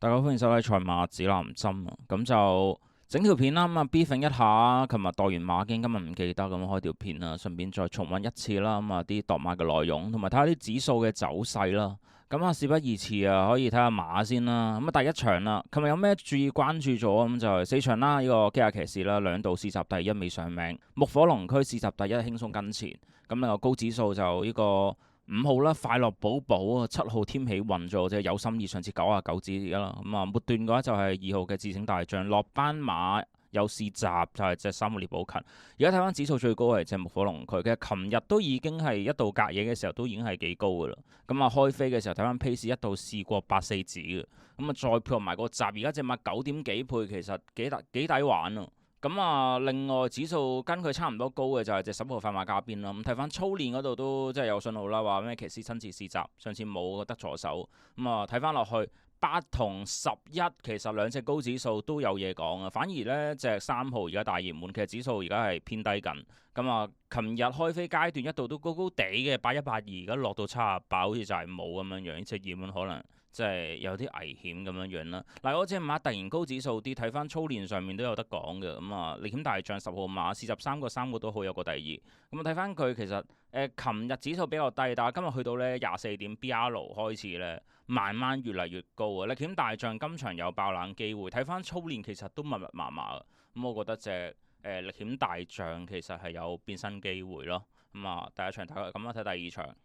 大家好，歡迎收睇賽馬指南針啊！咁就整條片啦，咁啊 briefing 一下，琴日度完馬經，今日唔記得咁開條片啦，順便再重溫一次啦，咁啊啲度馬嘅內容，同埋睇下啲指數嘅走勢啦。咁啊事不宜遲啊，可以睇下馬先啦。咁啊第一場啦，琴日有咩注意關注咗？咁就係4場啦，呢個基亞騎士啦，兩度試閘第一未上名，木火龍區試閘第一輕鬆跟前。咁另外高指數就呢個5號啦，快樂寶寶啊，7號添起運咗，即係有心意上次99指而家啦。咁啊末段嘅話就係2號嘅智醒大將落班馬有試閘就係隻3號獵寶勤。而家睇翻指數最高係隻木火龍區嘅，琴日都已經係一度隔夜嘅時候都已經係幾高噶啦。咁啊開飛嘅時候睇翻 pace 一度試過84指嘅，咁啊再配合埋個閘，而家隻馬9點幾倍，其實幾抵玩啊！咁啊，另外指數跟佢差唔多高嘅就係隻10號快馬加鞭啦。咁睇翻操練嗰度都即係有信號啦，話咩騎師親自試閘，上次冇得助手。咁啊睇翻落去8同11，其實兩隻高指數都有嘢講啊。反而呢隻3號而家大熱門，其實指數而家係偏低緊。咁啊，琴日開飛階段一度都高高地嘅8182，而家落到78，好似就係冇咁樣樣，呢隻熱門可能。即係有啲危險咁樣樣啦。嗱，嗰隻馬突然高指數啲，睇翻操練上面都有得講嘅。咁啊，歷險大將10號馬試閘3個都好，有個第二。咁啊，睇翻佢其實琴日指數比較低，但係今日去到呢24點 BR 開始呢，慢慢越嚟越高啊。歷險大將今場有爆冷機會，睇翻操練其實都密密麻麻啊。咁我覺得隻歷險大將其實係有變身機會咯。咁啊，第一場睇咁啊，睇第二場。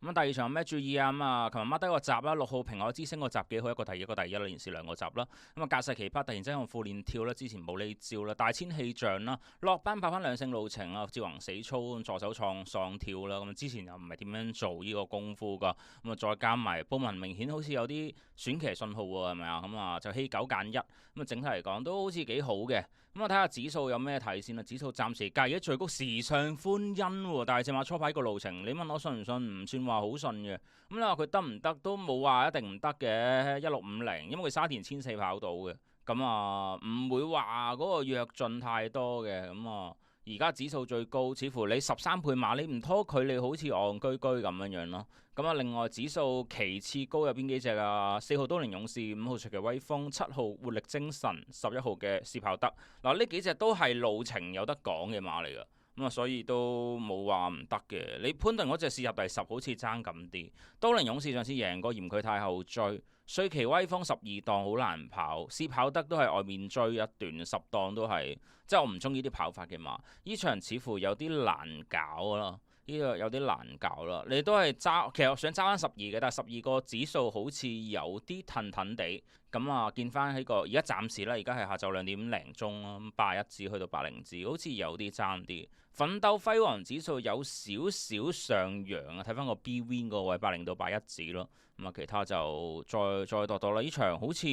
咁第二場有咩注意啊？咁啊，琴日 mark 低個閘啦，6號平海之星個閘幾好，一個第二，一個第一啦，連試2個閘啦。咁啊，架勢奇葩，突然之間用副練跳啦，之前冇呢招啦，大千氣象啦，落班跑翻兩勝路程啊，趙宏死操助手喪跳啦，咁之前又唔係點樣做呢個功夫噶，咁啊再加埋布文明顯好似有啲選騎信號喎，係咪啊？咁啊就希9揀1，咁啊整體嚟講都好似幾好嘅。咁啊睇下指數有咩睇先啦，指數暫時計而家最高時尚歡欣喎，但係隻馬初排個路程，你問我信唔信？唔算話好信嘅。咁你話佢得唔得都冇話一定唔得嘅，1650，因為佢沙田1400跑到嘅，咁啊唔會話嗰個躍進太多嘅，咁啊而家指數最高，似乎你13倍馬你唔拖佢，你好似戇居居咁樣樣咯。咁啊另外指數其次高有邊幾隻啊？4號都靈勇士、5號隨奇威風、7號活力精神、11號嘅試跑得。嗱呢幾隻都係路程有得講嘅馬嚟㗎。咁啊，所以都冇話唔得嘅。你潘頓嗰隻試入第10，好似爭咁啲。都靈勇士上次贏過，嫌佢太後追。瑞奇威風12檔好難跑，試跑得都係外面追一段10檔都係，即係我唔中意啲跑法嘅馬。呢場似乎有啲難搞啦。呢個有啲難搞啦，你都係揸，其實我想揸翻12嘅，但係12個指數好似有啲騰騰地，咁啊見翻喺個而家暫時啦，而家係下晝2點零鐘啦，81指去到80指，好似有啲爭啲。奮鬥輝煌指數有少少上揚啊，睇翻個 B Win 個位80到81指咯，咁啊其他就再度啦。呢場好似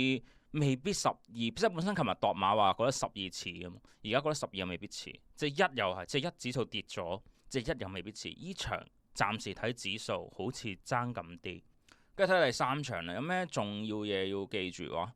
未必12，即係本身琴日度馬話覺得12似咁，而家覺得12又未必似，即係1又係，即係1指數跌咗。即係1又未必遲，依場暫時睇指數好似爭咁啲。跟住睇第3場啦，有咩重要嘢要記住喎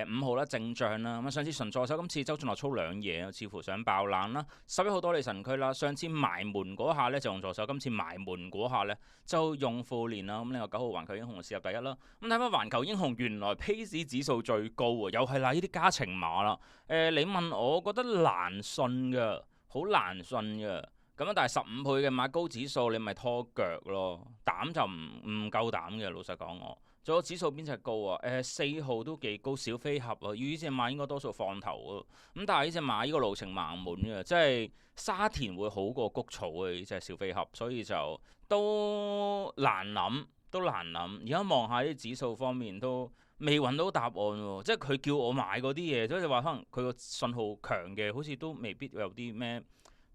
？5號啦，正將啦，咁上次純助手，今次周俊樂操兩嘢，似乎想爆冷啦。11號多利神區啦，上次埋門嗰下呢就用助手，今次埋門嗰下呢就用副練啦。咁另外9號環球英雄試入第一啦。咁睇翻環球英雄原來 pace 指數最高喎，又係嗱呢啲加程馬啦。你問我覺得難信㗎，好難信㗎。咁但係15倍嘅馬高指數，你咪拖腳咯，膽就唔夠膽嘅。老實講我，仲有指數邊隻高啊？4號都幾高，小飛俠啊，呢隻馬應該多數放頭啊。咁但係呢隻馬呢個路程盲滿嘅，即係沙田會好過谷草啊。呢隻小飛俠，所以就都難諗，都難諗。而家望下啲指數方面都未揾到答案喎，即係佢叫我買嗰啲嘢，即係話可能佢個信號強嘅，好似都未必有啲咩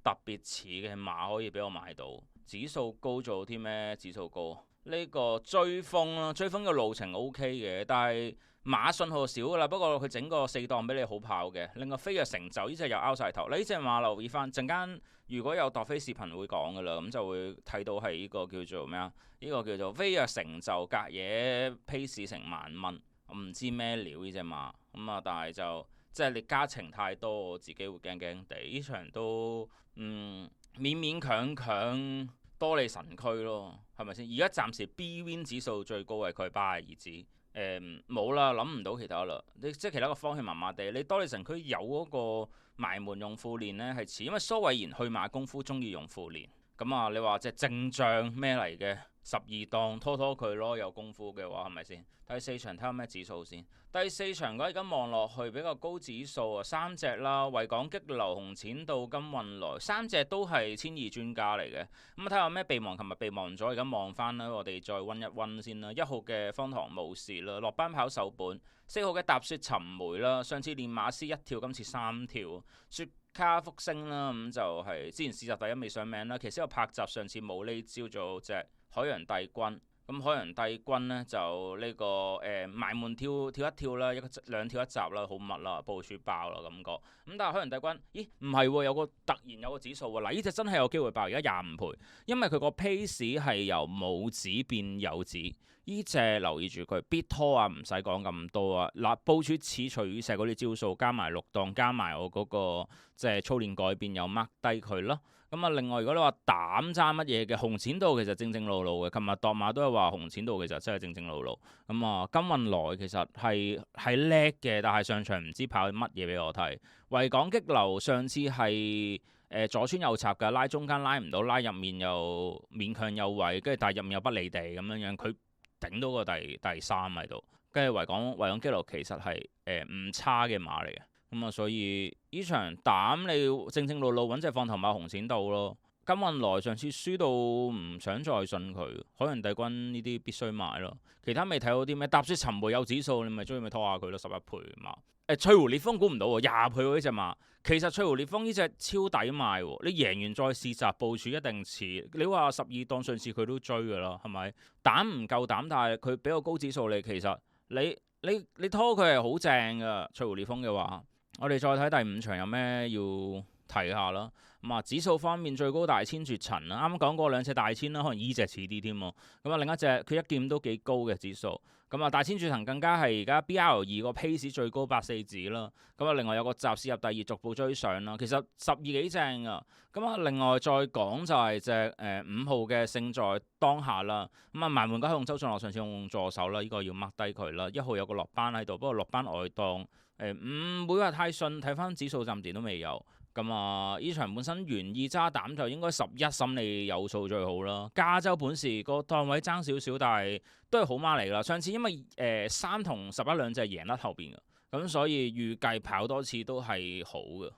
特別似嘅馬可以俾我買到。指數高做啲咩？指數高呢個追風啦，追風嘅路程 OK 嘅，但係馬信號少噶啦。不過佢整個4檔俾你好跑嘅。另外飛躍成就呢隻又拗晒頭，呢隻馬留意翻陣間，如果有度飛視頻會講噶啦，咁就會睇到係呢個叫做咩啊？呢個叫做飛躍成就隔夜 pace 成10000蚊，我唔知咩料呢隻馬咁啊，但係就。即係你加程太多，我自己會驚驚地。呢場都勉勉強強多利神區咯，係咪先？而家暫時 B Win 指數最高係佢82指，冇啦，諗唔到其他啦。即係其他個方向麻麻地。你多利神區有嗰個埋門用副練呢，係似，因為蘇偉賢去馬功夫中意用副練。咁啊，你話即係正將咩嚟嘅12檔拖拖佢咯，有功夫嘅話係咪先？第四場睇下咩指數先。第四場嗰而家望落去比較高指數啊，3隻啦，維港激流、紅錢道、金運來，3隻都係1200專家嚟嘅。咁啊睇下咩備忘，琴日備忘咗，而家望翻啦，我哋再溫一溫先啦。1號嘅方唐冇事啦，落班跑首本。4號嘅踏雪尋梅啦，上次練馬師1跳，今次3跳。雪卡福星啦，咁就係之前市集第一未上名啦。其實有拍集，上次冇呢招做隻海洋帝君。咁海洋帝君呢，就呢、個埋門跳一跳啦，兩跳一集啦，好密啦，部署爆啦感覺。咁但係海洋帝君，咦唔係喎，突然有個指數喎，嗱呢隻真係有機會爆，而家25倍，因為佢個 pace 係由冇指變有指。呢隻留意住佢必拖啊，唔使講咁多啊。嗱，部署似隨雨石嗰啲招數，加埋6檔，加埋我嗰、個即係操練改變，又 mark 低佢咯。咁啊，另外如果你話膽揸乜嘢嘅紅錢道，其實正正路路嘅。琴日度馬都係話紅錢道其實真係正正路路。咁啊，金運來其實係叻嘅，但係上場唔知跑乜嘢俾我睇。維港激流上次係左穿右插㗎，拉中間拉唔到，拉入面又勉強有位，跟住但係入面又不離地咁樣樣，佢頂到個第3喺度。跟住維港激流其實係唔差嘅馬嚟嘅。咁啊，所以呢場膽你正正路路揾隻放頭馬紅錢道咯。金運來上次輸到唔想再信佢，海洋帝君呢啲必須買咯。其他未睇到啲咩？踏雪尋梅有指數，你咪中意咪拖下佢咯，11倍嘛。翠湖烈風估唔到喎，20倍喎呢隻馬。其實翠湖烈風呢隻超抵買喎，你贏完再試集部署一定遲。你話12檔上次佢都追㗎啦，係咪？膽唔夠膽，但係佢比較高指數你，其實你拖佢係好正㗎。翠湖烈風嘅話。我哋再睇第5場有咩要提下啦。咁啊，指數方面最高大千絕塵啦，啱啱講過2隻大千啦，可能依隻似啲添喎。咁啊，另一隻佢一劍都幾高嘅指數。咁啊，大千絕塵更加係而家 BR2個 pace 最高84指啦。咁啊，另外有個集市入第2逐步追上啦。其實12幾正啊。咁啊，另外再講就係隻5號嘅勝在當下啦。咁啊，埋門嗰用周俊樂上次用助手啦，呢個要 mark 低佢啦。1號有個落班喺度，不過落班外檔。唔會話太順，睇翻指數暫時都未有。咁啊，呢場本身原意揸膽就應該11心理有數最好啦。加州本事個檔位爭少少，但係都係好馬嚟㗎。上次因為3同11兩隻贏甩後邊㗎，咁所以預計跑多次都係好嘅。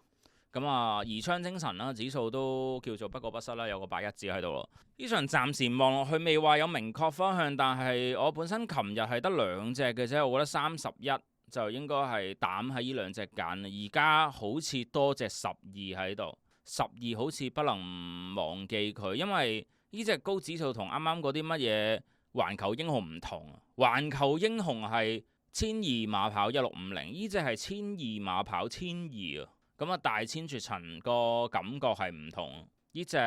咁啊，宜昌精神啦，指數都叫做不過不失啦，有個81字喺度咯。呢場暫時望落去未話有明確方向，但係我本身琴日係得2隻嘅啫，我覺得31。就應該係膽喺呢2隻揀，而家好似多隻12喺度，12好似不能忘記佢，因為呢隻高指數同啱啱嗰啲乜嘢環球英雄唔同啊！環球英雄係1200馬跑1650，呢隻係1200馬跑1200啊！咁啊，大千絕塵個感覺係唔同，呢隻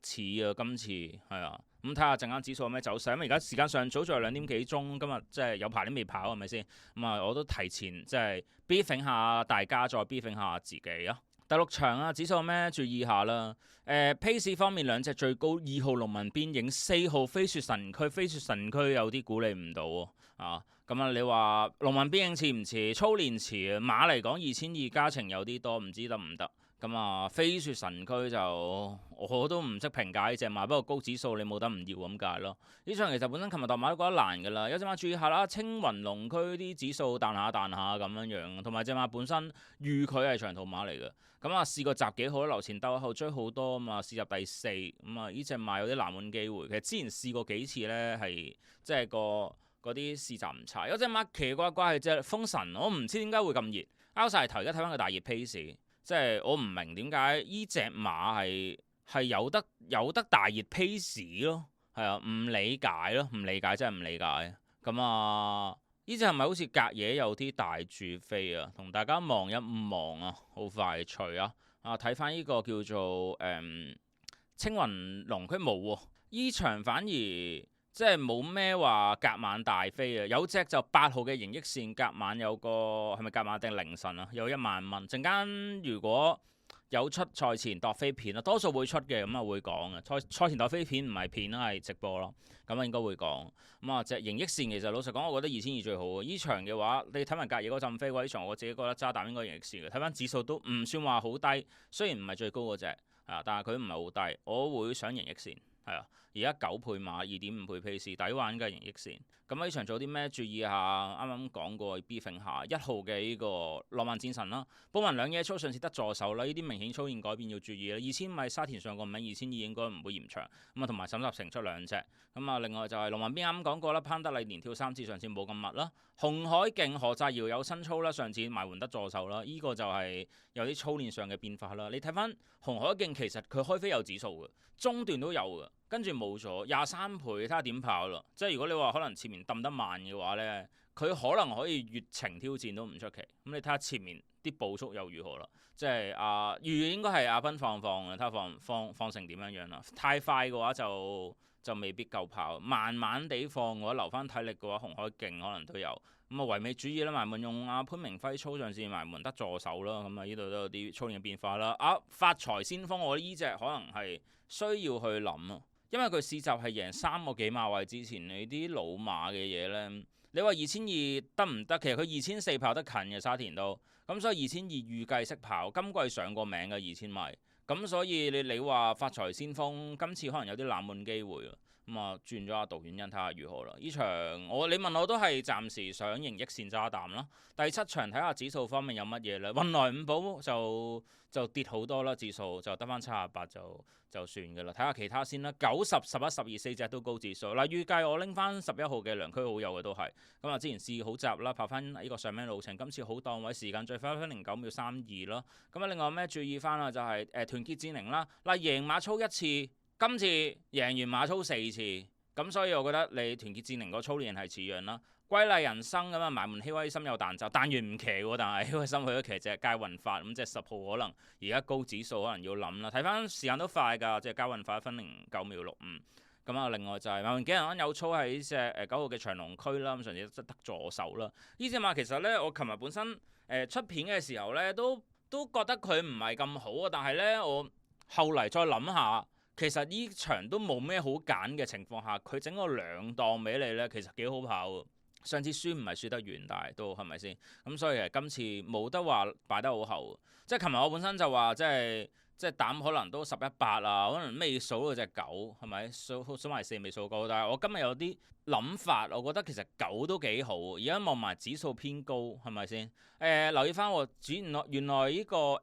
似啊，今次係啊。咁睇下陣間指數有咩走勢，因為而家時間上早在2點幾鐘，今日即係有排都未跑，係咪先？咁啊，我都提前即係 briefing 下大家，再 briefing 下自己啊。第6場啊，指數有咩注意下啦？pace 方面2隻最高，2號農民邊影，4號飛雪神區，飛雪神區有啲鼓勵唔到喎啊！咁啊，你話農民邊影似唔似？操練遲啊，馬嚟講2200加程有啲多，唔知得唔得？咁啊，飛雪神區就我都唔識評價呢隻馬，不過高指數你冇得唔要咁解咯。呢場其實本身琴日度馬都覺得難㗎啦，有隻馬注意下啦，青雲龍區啲指數彈下彈下咁樣樣，同埋隻馬本身預佢係長途馬嚟嘅。咁啊，試過集幾好，留前鬥後追好多啊嘛，試入第4，咁啊呢隻馬有啲難揾機會。其實之前試過幾次呢，係即係嗰啲試集唔差。有隻馬奇怪怪係隻風神，我唔知點解會咁熱，拗晒頭。而家睇翻個大熱 pace。即係我唔明點解依隻馬係有得大熱 pace 咯，係啊，唔理解咯，唔理解真係唔理解。咁啊，呢隻係咪好似隔夜有啲大住飛啊？同大家望一望啊，好快脆啊！睇翻呢個叫做青雲龍區冇喎，依場反而。即係冇咩話隔晚大飛啊！有隻就8號嘅盈益線隔晚有個係咪隔晚定凌晨啊？有1萬蚊。陣間如果有出賽前度飛片啦，多數會出嘅，咁啊會講嘅。賽前度飛片唔係片啦，係直播咯，咁啊應該會講。咁啊隻盈益線其實老實講，我覺得2200最好嘅。依場嘅話，你睇埋隔夜嗰陣飛嘅話，依場我自己覺得渣打應該盈益線嘅。睇翻指數都唔算話好低，雖然唔係最高嗰隻但係佢唔係好低，我會想盈益線。係啊，而家9倍碼2.5倍 pace 抵玩嘅盈益線。咁呢場做啲咩注意下？啱啱講過 B 揈下1號嘅呢個浪漫戰神啦，寶雲兩野操上次得助手啦，呢啲明顯操練改變要注意啦。2000米沙田上個名2200應該唔會延長。咁啊同埋沈集成出2隻。咁啊另外就係龍雲邊啱講過啦，潘德麗連跳3次上次冇咁密啦。紅海勁何澤堯有新操啦，上次埋門得助手啦，呢個就係有啲操練上嘅變化啦。你睇翻紅海勁其實佢開飛有指數嘅，中段都有嘅。跟住冇咗23倍，睇下點跑咯。即係如果你話可能前面揼得慢嘅話呢，佢可能可以越程挑戰都唔出奇。咁你睇下前面啲步速又如何啦？即係預應該係阿斌放嘅，睇下放成點樣啦。太快嘅話就未必夠跑，慢慢地放嘅話留翻體力嘅話，紅海勁可能都有。咁啊唯美主義啦，埋門用潘明輝操上次埋門得助手啦。咁啊呢度都有啲操練嘅變化啦。發財先鋒，我覺得呢隻可能係需要去諗啊。因為佢試閘係贏3個幾馬位之前，你啲老馬嘅嘢呢，你話2200得唔得？其實佢2400跑得近嘅沙田都，咁所以2200預計識跑，今季上過名嘅2000米，咁所以你話發財先鋒今次可能有啲冷門機會啊。咁啊轉咗阿杜遠欣睇下如何啦。呢場你問我都係暫時想盈益線揸淡啦。第7場睇下指數方面有乜嘢咧？運來五寶就跌好多啦，指數就得翻78就算㗎啦。睇下其他先啦，90、11、12 4隻都高指數。嗱預計我拎翻11號嘅良區好友嘅都係咁啊。之前試好閘啦，跑翻呢個上名路程，今次好檔位時間最快1分09秒32啦。咁啊另外咩注意翻啊？就係團結智寧啦，嗱贏馬操1次。今次贏完馬操4次，咁所以我覺得你團結智寧個操練係似樣啦。歸麗人生咁啊，埋門希威森有彈奏，但願唔騎喎，但係希威森去咗騎隻佳運發，咁即係10號可能而家高指數可能要諗啦。睇翻時間都快㗎，即係佳運發1分09秒65。咁啊，另外就係埋門幾人安有操喺隻9號嘅長隆區啦，咁上次得助手啦。呢隻馬其實呢，我琴日本身出片嘅時候呢，都覺得佢唔係咁好啊，但係呢，我後嚟再諗下。其實呢場都冇咩好揀嘅情況下，佢整個2檔俾你呢，其實幾好跑喎。上次輸唔係輸得完，但係都係咪先？咁所以其實今次冇得話擺得好後。即係琴日我本身就話即係膽可能都11、8啊，可能未數到隻9係咪？數埋4未數高，但係我今日有啲諗法，我覺得其實9都幾好。而家望埋指數偏高係咪先？留意翻我原來呢個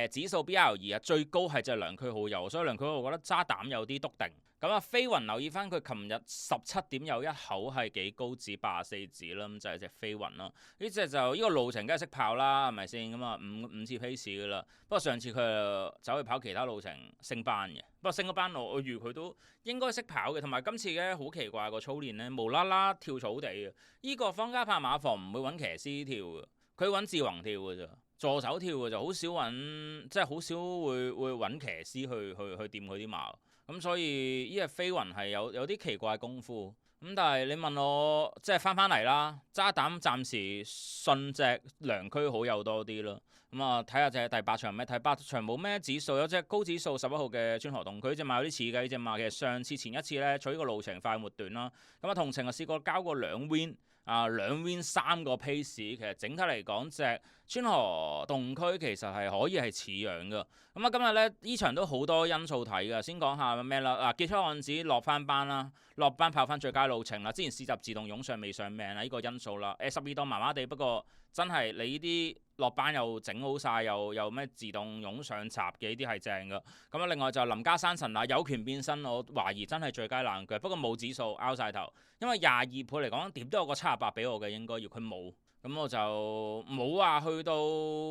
指數 BR2最高係隻良區好友，所以良區我覺得揸膽有啲篤定。咁啊飛雲留意翻佢琴日17點有一口係幾高指84指啦，咁就係隻飛雲啦。呢隻就呢個路程梗係識跑啦，係咪先？咁啊五次 pace 噶啦。不過上次佢走去跑其他路程升班嘅，不過升咗班我預佢都應該識跑嘅。同埋今次嘅好奇怪個操練呢，無啦啦跳草地嘅。呢個方家柏馬房唔會揾騎師跳嘅，佢揾志宏跳嘅咋。助手跳嘅就好少揾，即係好少會揾騎師去掂佢啲馬，咁所以呢隻飛雲係有啲奇怪功夫。咁但係你問我即係翻嚟啦，揸膽暫時信隻良區好友多啲咯。咁啊睇下隻第8場咩？第8場冇咩指數，有隻高指數11號嘅川河洞，佢隻馬有啲似嘅呢隻馬。其實上次前一次呢，取個路程快末段啦。咁啊同程啊試過交過2 win。2 win 3個 pace， 其實整體嚟講隻川河洞區其實係可以係似樣㗎。咁啊今日呢場都好多因素睇㗎，先講下咩啦。傑出案子落翻班啦，落班跑翻最佳路程啦。之前試閘自動湧上未上命啦，呢個因素啦。12檔麻麻地，不過真係你呢啲落班又整好晒，又咩自動湧上閘嘅呢啲係正㗎。咁啊另外就林家山神啊有權變身，我懷疑真係最佳冷腳，不過冇指數拗晒頭，因為22倍嚟講點都有個78俾我嘅，應該要佢冇，咁我就冇話去到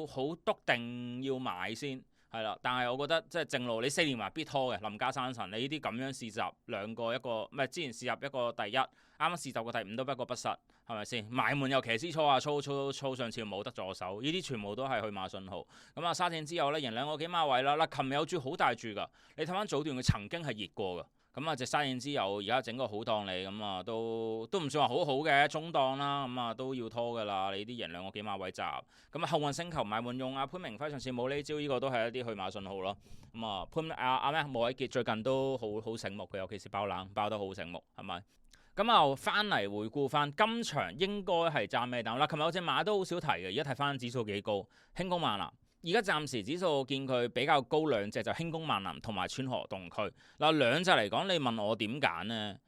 好篤定要買先。係啦，但係我覺得即係正路，你4連環必拖嘅林家山神，你呢啲咁樣試閘2個一個，唔係之前試入一個第一，啱啱試閘個第5都不過不失，係咪先？埋門又騎師操啊，操上次冇得助手，呢啲全部都係去馬信號。咁啊沙田之後呢，贏2個幾馬位啦，嗱琴日有注好大注㗎，你睇翻早段佢曾經係熱過㗎。咁啊隻沙燕之友而家整個好檔你，咁啊都唔算話好好嘅中檔啦，咁啊都要拖㗎啦。你啲贏兩個幾馬位集，咁啊幸運星球買滿用啊，潘明輝上次冇呢招，呢個都係一啲去馬信號咯。咁啊咩莫偉傑最近都好醒目嘅，尤其是爆冷爆得好醒目，係咪？咁啊翻嚟回顧翻今場應該係揸咩膽啦？琴日有隻馬都好少提嘅，而家睇翻指數幾高，輕功萬南。而家暫時指數見佢比較高兩隻就輕功萬南同埋川河洞區嗱，兩隻嚟講，你問我點揀呢？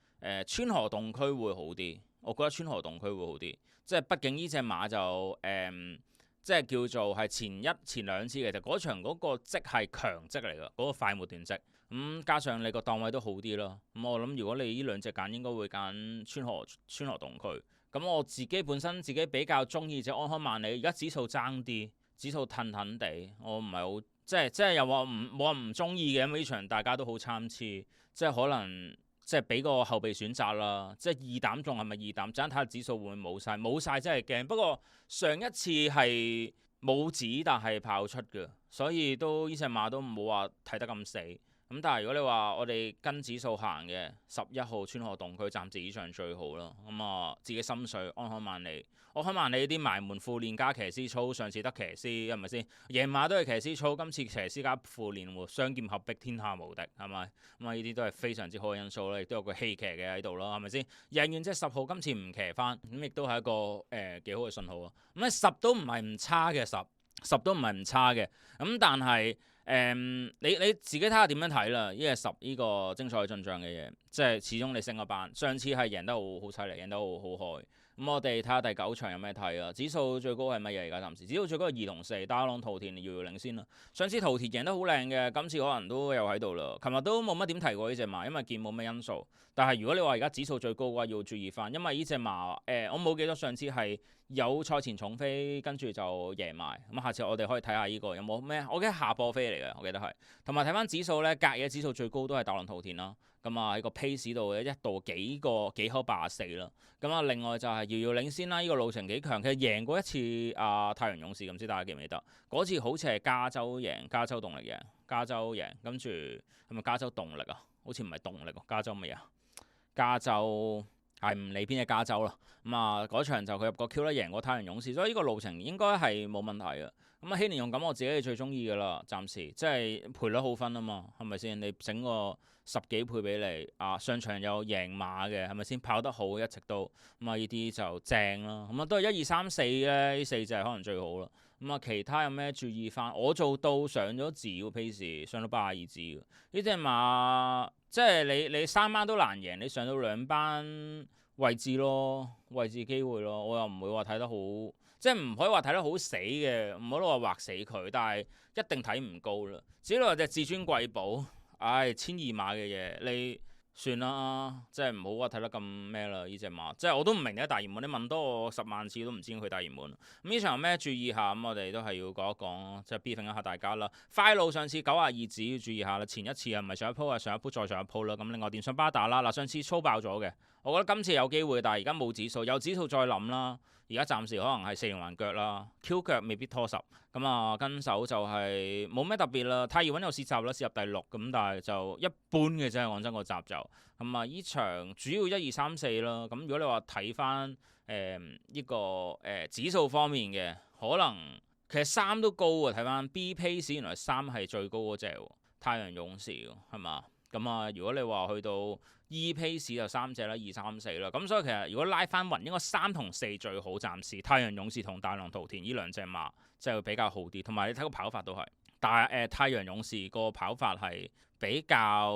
川河洞區會好啲，我覺得川河洞區會好啲，即係畢竟呢隻馬就即係叫做係前兩次嘅，就嗰場嗰個績係強績嚟㗎，嗰個快末段績。加上你個檔位都好啲咯。我諗如果你呢兩隻揀，應該會揀川河洞區。咁我自己本身自己比較中意隻安康萬里，而家指數爭啲。指數騰騰地，我唔係好即係又話冇話唔中意嘅，咁呢場大家都好參差，即係可能即係俾個後備選擇啦。即係二膽仲係咪二膽？陣睇下指數會唔會冇晒真係驚。不過上一次係冇指，但係跑出嘅，所以都呢隻馬都冇話睇得咁死。咁但係如果你話我哋跟指數行嘅11號川河洞區暫時以上最好咯。自己心水安康萬里，啲埋門副練加騎師操，上次得騎師係咪先？贏馬都係騎師操，今次騎師加副練喎，雙劍合璧天下無敵係咪？呢啲都係非常之好嘅因素啦，亦都有個戲劇嘅喺度咯，係咪先？贏完即係10號，今次唔騎翻，咁亦都係一個幾好嘅信號啊！咁10都唔係唔差嘅十都唔係唔差嘅，咁但係。你自己睇下點樣睇啦？呢個10呢個精彩進賬嘅嘢，即係始終你升個班，上次係贏得好犀利，贏得好開。咁我哋睇下第9場有咩睇啊？指數最高係乜嘢？而家暫時指數最高係2同4，打朗莆田遙遙領先啦。上次莆田贏得好靚嘅，今次可能都有喺度啦。琴日都冇乜點提過呢隻馬，因為見冇咩因素。但係如果你話而家指數最高嘅話，要注意翻，因為呢隻馬我冇記得上次係有賽前重飛，跟住就贏埋。咁下次我哋可以睇下呢個有冇咩？我記得下波飛嚟嘅，我記得係。同埋睇翻指數呢，隔夜指數最高都係打朗莆田啦。喺個 pace 度一度幾口84啦。另外就係遙遙領先啦，呢個路程幾強，其實贏過一次太陽勇士，唔知大家記唔記得？嗰次好似係加州贏，加州動力贏，跟住係咪加州動力啊？好似唔係動力喎，加州乜嘢啊？加州係唔理邊隻加州啦。嗰場就佢入個 Q 啦，贏過太陽勇士，所以呢個路程應該係冇問題嘅。希年勇咁我自己係最中意㗎啦，暫時即係賠率好分啊嘛，係咪先？你整個10幾倍俾你上場有贏馬嘅，係咪先？跑得好一直都呢啲就正啦。都係1、2、3、4咧，呢4隻可能最好啦。其他有咩注意翻？我做到上咗字個 pace，上到82字嘅呢隻馬，即係你3班都難贏，你上到2班位置機會咯。我又唔會話睇得好。即係唔可以話睇得好死嘅，唔好話劃死佢，但係一定睇唔高啦。只係話隻至尊貴寶，1,200碼嘅嘢，你算啦，即係唔好話睇得咁咩啦。呢隻馬，即係我都唔明嘅大熱門，你問多我10萬次都唔知佢大熱門。呢場有咩注意下？我哋都係要講一講，即係 briefing 一下大家啦。快路上次92指要注意下啦，前一次唔係上一鋪，係上一鋪再上一鋪啦。另外電信巴打啦，上次粗爆咗嘅，我覺得今次有機會，但係而家冇指數，有指數再諗啦。而家暫時可能係4連環腳啦，Q 腳未必拖10。跟手就係冇咩特別啦。太熱揾有試閘啦，試入第6咁，但係就一般嘅啫。講真個閘就依場主要1、2、3、4啦。如果你話睇翻呢個指數方面嘅，可能其實3都高啊。睇翻 B pace 原來3係最高嗰隻太陽勇士係嘛？如果你話去到 E pace 就3隻啦，2、3、4啦。所以其實如果拉翻勻，應該3同4最好。暫時太陽勇士同大朗莆田呢兩隻馬即係會比較好啲。同埋你睇個跑法都係，但係太陽勇士個跑法係比較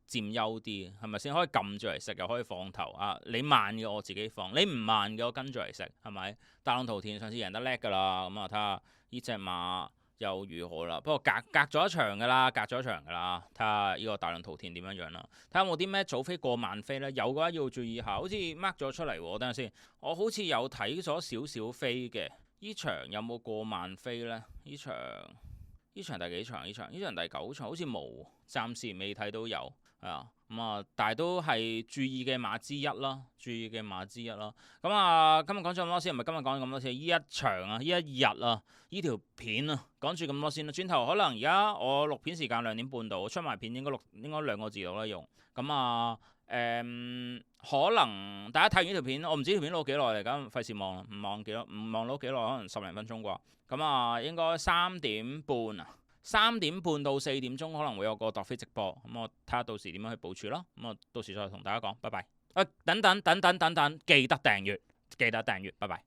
佔優啲，係咪先？可以撳住嚟食，又可以放頭啊！你慢嘅我自己放，你唔慢嘅我跟住嚟食，係咪？大朗莆田上次贏得叻㗎啦，睇下呢隻馬又如何啦？不過隔咗一場㗎啦，睇下呢個大朗莆田點樣啦？睇下有冇啲咩早飛過萬飛呢？有嘅話要注意下，好似 mark 咗出嚟喎。等陣先，我好似有睇咗少少飛嘅，呢場有冇過萬飛呢？呢場第幾場？呢場第9場好似冇，暫時未睇到有。但係都係注意嘅碼之一啦，注意嘅碼之一啦。今日講咗咁多先，唔係今日講咁多先，呢一場啊，呢一日啊，呢條片啊，講住咁多先啦。轉頭可能而家我錄片時間2點半到，出埋片應該2個字到啦用。可能大家睇完呢條片，我唔知條片錄幾耐嚟，咁費事望啦，唔望到幾耐，可能10零分鐘啩。應該3點半到4點鐘可能會有個度飛直播，我睇下到時點樣去部署啦。我到時再同大家講，拜拜。等等，記得訂閱，拜拜。